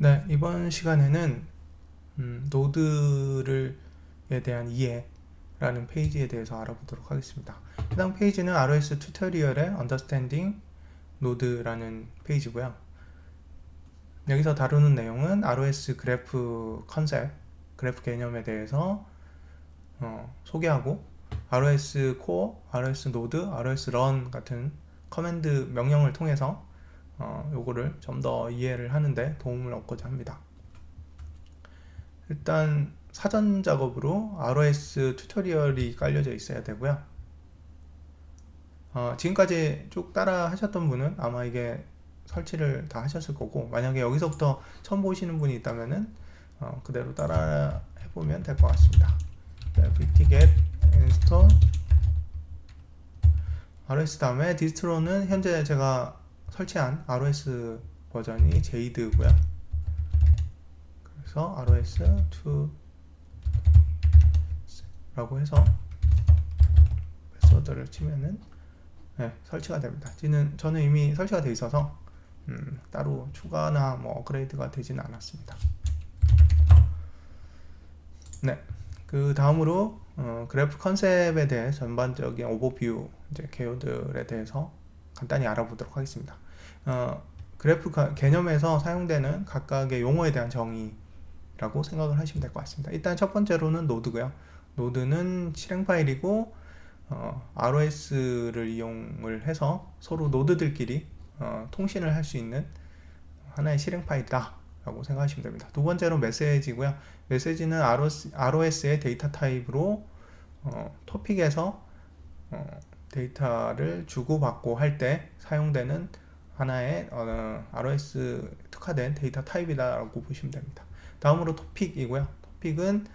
네, 이번 시간에는 노드에 대한 이해라는 페이지에 대해서 알아보도록 하겠습니다. 해당 페이지는 ROS 튜토리얼의 Understanding Node라는 페이지고요. 여기서 다루는 내용은 ROS 그래프 컨셉, 그래프 개념에 대해서 소개하고 ROS 코어, ROS 노드, ROS run 같은 커맨드 명령을 통해서 요거를 좀 더 이해를 하는데 도움을 얻고자 합니다. 일단 사전 작업으로 ROS 튜토리얼이 깔려져 있어야 되고요. 지금까지 쭉 따라 하셨던 분은 아마 이게 설치를 다 하셨을 거고, 만약에 여기서부터 처음 보시는 분이 있다면은 그대로 따라 해보면 될 것 같습니다. apt-get install ROS 다음에 디스트로는 현재 제가 설치한 ROS 버전이 제이드고요. 그래서 ROS2 라고 해서 패스워드를 치면은 설치가 됩니다. 저는 이미 설치가 되어 있어서 따로 추가나 뭐 업그레이드가 되지는 않았습니다. 네, 그 다음으로 그래프 컨셉에 대해 전반적인 오버뷰 개요들에 대해서 간단히 알아보도록 하겠습니다. 그래프 개념에서 사용되는 각각의 용어에 대한 정의라고 생각을 하시면 될 것 같습니다. 일단 첫 번째로는 노드고요. 노드는 실행 파일이고 ROS를 이용을 해서 서로 노드들끼리 통신을 할 수 있는 하나의 실행 파일이다 라고 생각하시면 됩니다. 두 번째로 메시지고요. 메시지는 ROS의 데이터 타입으로 토픽에서 데이터를 주고받고 할 때 사용되는 하나의 ROS 특화된 데이터 타입이다 라고 보시면 됩니다. 다음으로 토픽이고요. 토픽은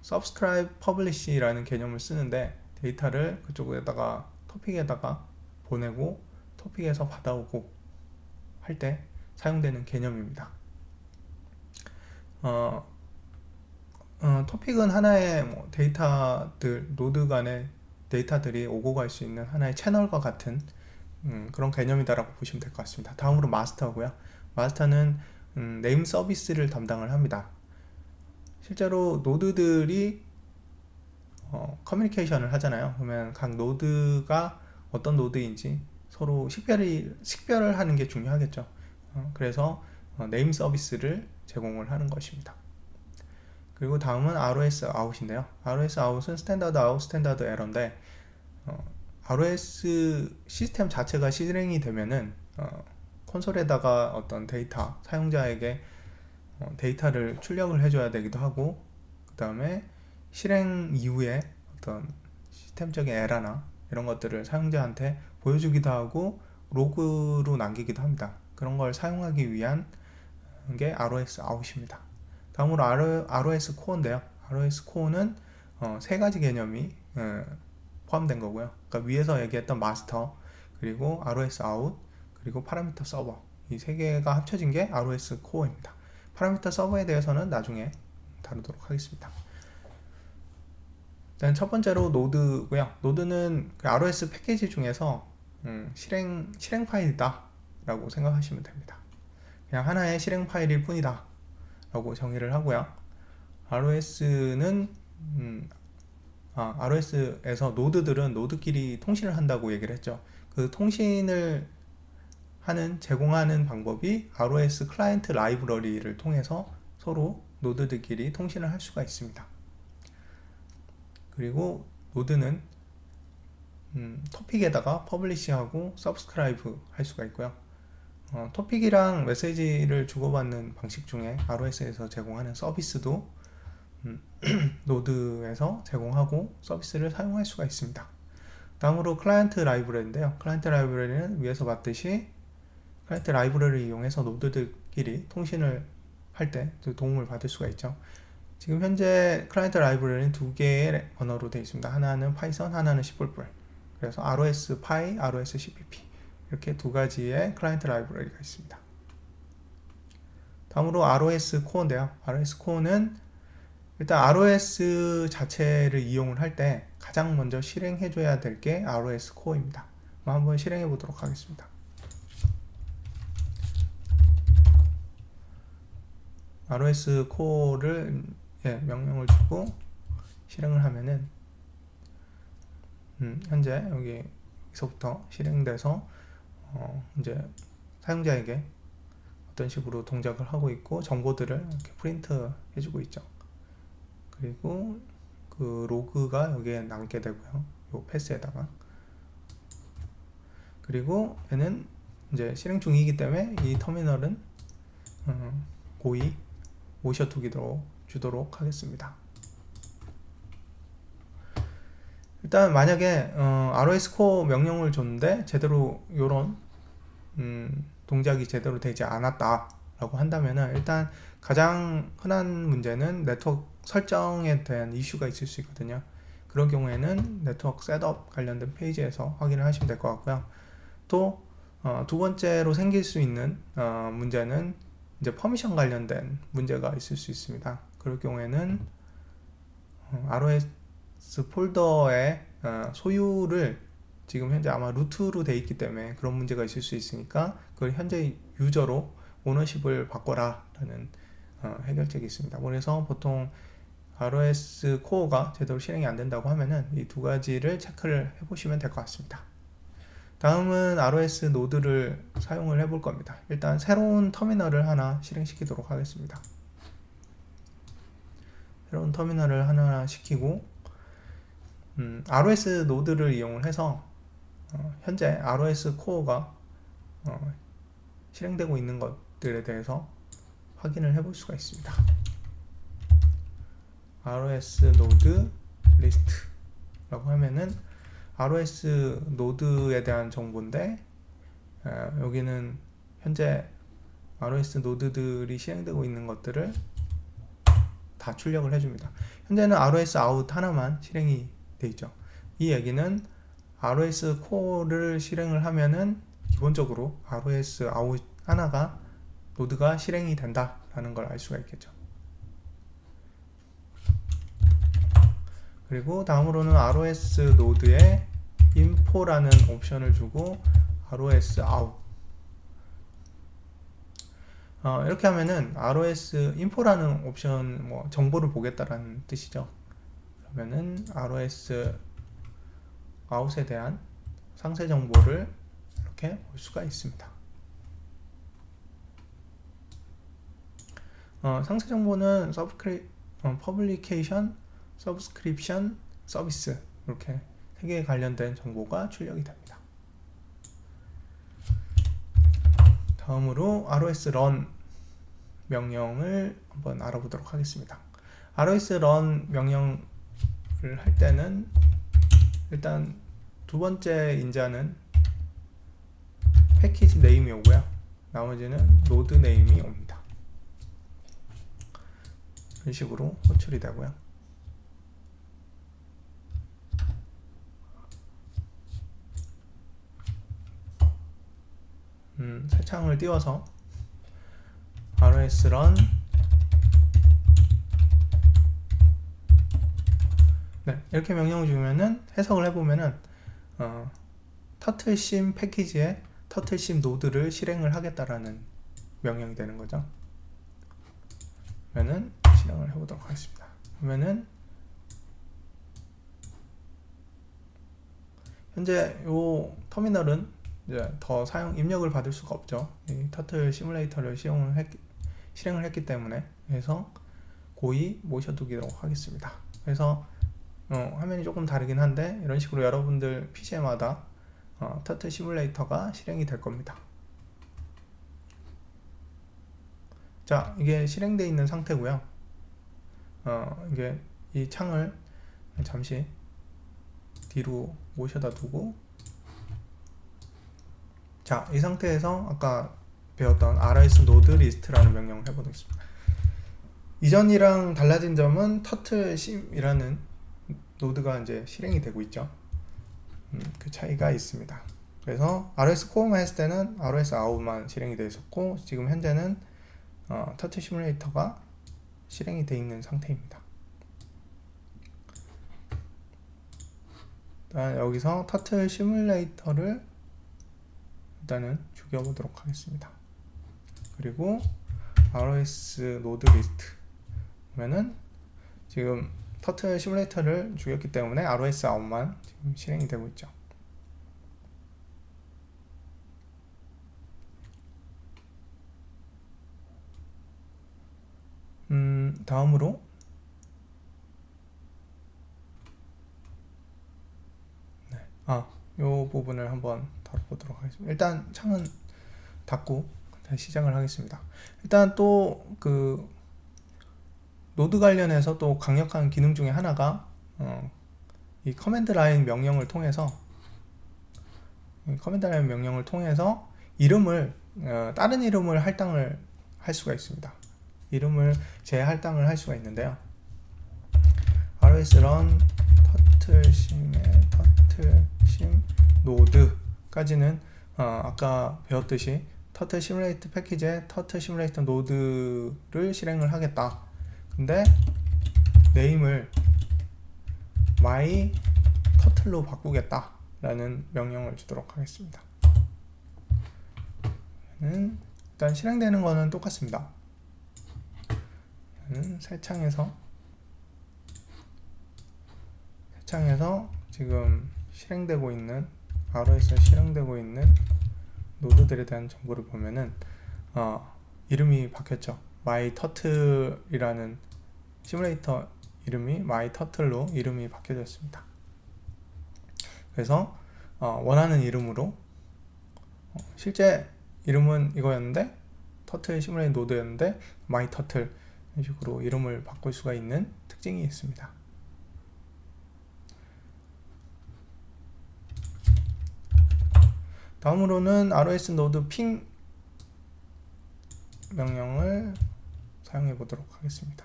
subscribe publish라는 개념을 쓰는데 데이터를 그쪽에다가 토픽에다가 보내고 토픽에서 받아오고 할 때 사용되는 개념입니다. 토픽은 하나의 데이터들, 노드 간의 데이터들이 오고 갈 수 있는 하나의 채널과 같은 그런 개념이다라고 보시면 될 것 같습니다. 다음으로 마스터고요. 마스터는 네임 서비스를 담당을 합니다. 실제로 노드들이 커뮤니케이션을 하잖아요. 그러면 각 노드가 어떤 노드인지 서로 식별을 하는 게 중요하겠죠. 그래서 네임 서비스를 제공을 하는 것입니다. 그리고 다음은 ROS out인데요. ROS out은 스탠다드 아웃, 스탠다드 에러인데 ROS 시스템 자체가 실행이 되면은 콘솔에다가 어떤 데이터, 사용자에게 데이터를 출력을 해줘야 되기도 하고, 그 다음에 실행 이후에 어떤 시스템적인 에러나 이런 것들을 사용자한테 보여주기도 하고 로그로 남기기도 합니다. 그런 걸 사용하기 위한 게 ROS out입니다. 다음으로 ROS 코어인데요. ROS 코어는 세 가지 개념이 포함된 거고요. 그러니까 위에서 얘기했던 마스터, 그리고 ROS out, 그리고 파라미터 서버, 이 세 개가 합쳐진 게 ROS 코어입니다. 파라미터 서버에 대해서는 나중에 다루도록 하겠습니다. 일단 첫 번째로 노드고요. 노드는 그 ROS 패키지 중에서 실행 파일이다 라고 생각하시면 됩니다. 그냥 하나의 실행 파일일 뿐이다 라고 정의를 하고요. ROS는 ROS에서 노드들은 노드끼리 통신을 한다고 얘기를 했죠. 그 통신을 제공하는 방법이 ROS 클라이언트 라이브러리를 통해서 서로 노드들끼리 통신을 할 수가 있습니다. 그리고 노드는 토픽에다가 퍼블리시하고 서브스크라이브 할 수가 있고요. 토픽이랑 메시지를 주고받는 방식 중에 ROS에서 제공하는 서비스도 노드에서 제공하고 서비스를 사용할 수가 있습니다. 다음으로 클라이언트 라이브러리인데요. 클라이언트 라이브러리는 위에서 봤듯이 클라이언트 라이브러리를 이용해서 노드들끼리 통신을 할 때 도움을 받을 수가 있죠. 지금 현재 클라이언트 라이브러리는 두 개의 언어로 되어 있습니다. 하나는 파이썬, 하나는 C++. 그래서 ROS Py, ROS CPP 이렇게 두 가지의 클라이언트 라이브러리가 있습니다. 다음으로 ROS 코어인데요. ROS 코어는 일단 ROS 자체를 이용을 할 때 가장 먼저 실행해 줘야 될 게 ROS 코어입니다. 한번 실행해 보도록 하겠습니다. ROS 코어를 명령을 주고 실행을 하면은 현재 여기서부터 실행돼서 이제 사용자에게 어떤 식으로 동작을 하고 있고 정보들을 이렇게 프린트 해주고 있죠. 그리고 그 로그가 여기에 남게 되고요. 요 패스에다가. 그리고 얘는 이제 실행 중이기 때문에 이 터미널은 고이 모셔두기로 주도록 하겠습니다. 일단 만약에 ROS 코어 명령을 줬는데 제대로 요런 동작이 제대로 되지 않았다 라고 한다면은 일단 가장 흔한 문제는 네트워크 설정에 대한 이슈가 있을 수 있거든요. 그런 경우에는 네트워크 셋업 관련된 페이지에서 확인을 하시면 될 것 같고요. 또 두 번째로 생길 수 있는 문제는 이제 퍼미션 관련된 문제가 있을 수 있습니다. 그럴 경우에는 ROS 폴더의 소유를 지금 현재 아마 루트로 되어 있기 때문에 그런 문제가 있을 수 있으니까 그걸 현재 유저로 오너십을 바꿔라 라는 해결책이 있습니다. 그래서 보통 ROS 코어가 제대로 실행이 안 된다고 하면은 이 두 가지를 체크를 해보시면 될 것 같습니다. 다음은 ROS 노드를 사용을 해볼 겁니다. 일단 새로운 터미널을 하나 실행시키도록 하겠습니다. 새로운 터미널을 하나 시키고 ROS 노드를 이용을 해서 현재 ROS 코어가 실행되고 있는 것들에 대해서 확인을 해볼 수가 있습니다. ROS 노드 리스트 라고 하면은 ROS 노드에 대한 정보인데 여기는 현재 ROS 노드들이 실행되고 있는 것들을 다 출력을 해줍니다. 현재는 ROS 아웃 하나만 실행이 되어 있죠. 이 얘기는 ROS 코어를 실행을 하면은 기본적으로 ROS 아웃 하나가 노드가 실행이 된다 라는 걸 알 수가 있겠죠. 그리고 다음으로는 ROS 노드에 info라는 옵션을 주고 ROS out 이렇게 하면은 ROS info라는 옵션 정보를 보겠다라는 뜻이죠. 그러면은 ROS out에 대한 상세 정보를 이렇게 볼 수가 있습니다. 상세 정보는 publication, subscription, 서비스 이렇게 세 개에 관련된 정보가 출력이 됩니다. 다음으로 ROS run 명령을 한번 알아보도록 하겠습니다. ROS run 명령을 할 때는 일단 두 번째 인자는 패키지 네임이 오고요. 나머지는 노드 네임이 옵니다. 이런 식으로 호출이 되고요. 새 창을 띄워서 ROS run 이렇게 명령을 주면은 해석을 해보면은 터틀심 패키지에 터틀심 노드를 실행을 하겠다라는 명령이 되는 거죠. 그러면은 실행을 해보도록 하겠습니다. 그러면은 현재 이 터미널은 이제 더 사용 입력을 받을 수가 없죠. 이 터틀 시뮬레이터를 실행을 했기 때문에. 그래서 고이 모셔두도록 하겠습니다. 그래서 화면이 조금 다르긴 한데 이런 식으로 여러분들 PC마다 터틀 시뮬레이터가 실행이 될 겁니다. 자, 이게 실행되어 있는 상태고요. 이게 이 창을 잠시 뒤로 모셔다 두고, 자, 이 상태에서 아까 배웠던 ROS 노드 리스트라는 명령을 해보겠습니다. 이전이랑 달라진 점은 터틀심이라는 노드가 이제 실행이 되고 있죠. 그 차이가 있습니다. 그래서 ROS 코어만 했을 때는 ROS 아웃만 실행이 되어 있었고, 지금 현재는 터틀 시뮬레이터가 실행이 되어 있는 상태입니다. 일단 여기서 터틀 시뮬레이터를 일단은 죽여보도록 하겠습니다. 그리고 ROS 노드 리스트 그러면은 지금 터틀 시뮬레이터를 죽였기 때문에 ROS 아웃만 지금 실행이 되고 있죠. 다음으로 요 부분을 한번 다뤄보도록 하겠습니다. 일단 창은 닫고 다시 시작을 하겠습니다. 일단 또 그 노드 관련해서 또 강력한 기능 중에 하나가 이 커맨드 라인 명령을 통해서 이름을 다른 이름을 할당을 할 수가 있습니다. 이름을 재할당을 할 수가 있는데요. rs run 터틀심 노드까지는 아까 배웠듯이 터틀 시뮬레이터 패키지에 터틀 시뮬레이터 노드를 실행을 하겠다. 근데 네임을 my 터틀로 바꾸겠다 라는 명령을 주도록 하겠습니다. 일단 실행되는 거는 똑같습니다. 새 창에서 지금 실행되고 있는 ROS에 실행되고 있는 노드들에 대한 정보를 보면은 이름이 바뀌었죠. myturtle이라는 시뮬레이터 이름이 myturtle로 이름이 바뀌어졌습니다. 그래서 원하는 이름으로 실제 이름은 이거였는데 터틀 시뮬레이터 노드였는데 myturtle 이런 식으로 이름을 바꿀 수가 있는 특징이 있습니다. 다음으로는 ROS 노드 핑 명령을 사용해 보도록 하겠습니다.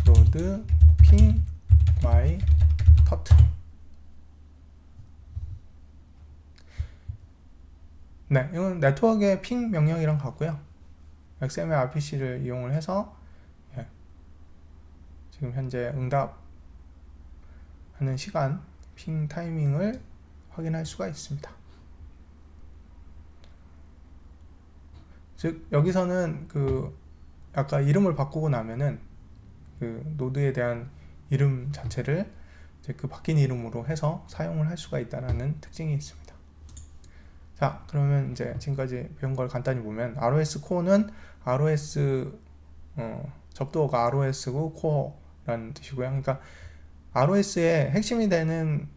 노드 핑 my turtle. 네, 이건 네트워크의 핑 명령이랑 같고요. XML RPC를 이용을 해서 지금 현재 응답하는 시간 핑 타이밍을 확인할 수가 있습니다. 즉 여기서는 아까 이름을 바꾸고 나면은 노드에 대한 이름 자체를 이제 바뀐 이름으로 해서 사용을 할 수가 있다는 특징이 있습니다. 자, 그러면 이제 지금까지 배운 걸 간단히 보면 ROS 코어는 ROS 접두어가 ROS고 코어라는 뜻이고요. 그러니까 ROS의 핵심이 되는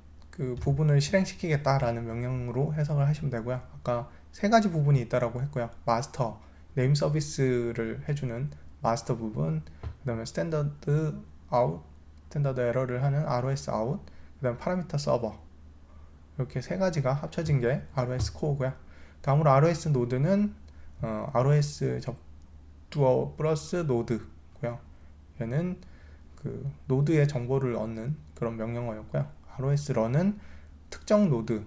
부분을 실행시키겠다라는 명령으로 해석을 하시면 되고요. 아까 세 가지 부분이 있다라고 했고요. 마스터, 네임 서비스를 해주는 마스터 부분, 그 다음에 스탠더드 아웃, 스탠더드 에러를 하는 ROS 아웃, 그 다음 파라미터 서버, 이렇게 세 가지가 합쳐진 게 ROS 코어고요. 다음으로 ROS 노드는 ROS 접두어 플러스 노드고요. 얘는 노드의 정보를 얻는 그런 명령어였고요. ROS run은 특정 노드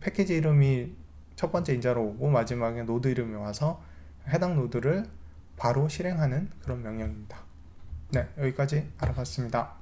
패키지 이름이 첫 번째 인자로 오고 마지막에 노드 이름이 와서 해당 노드를 바로 실행하는 그런 명령입니다. 네, 여기까지 알아봤습니다.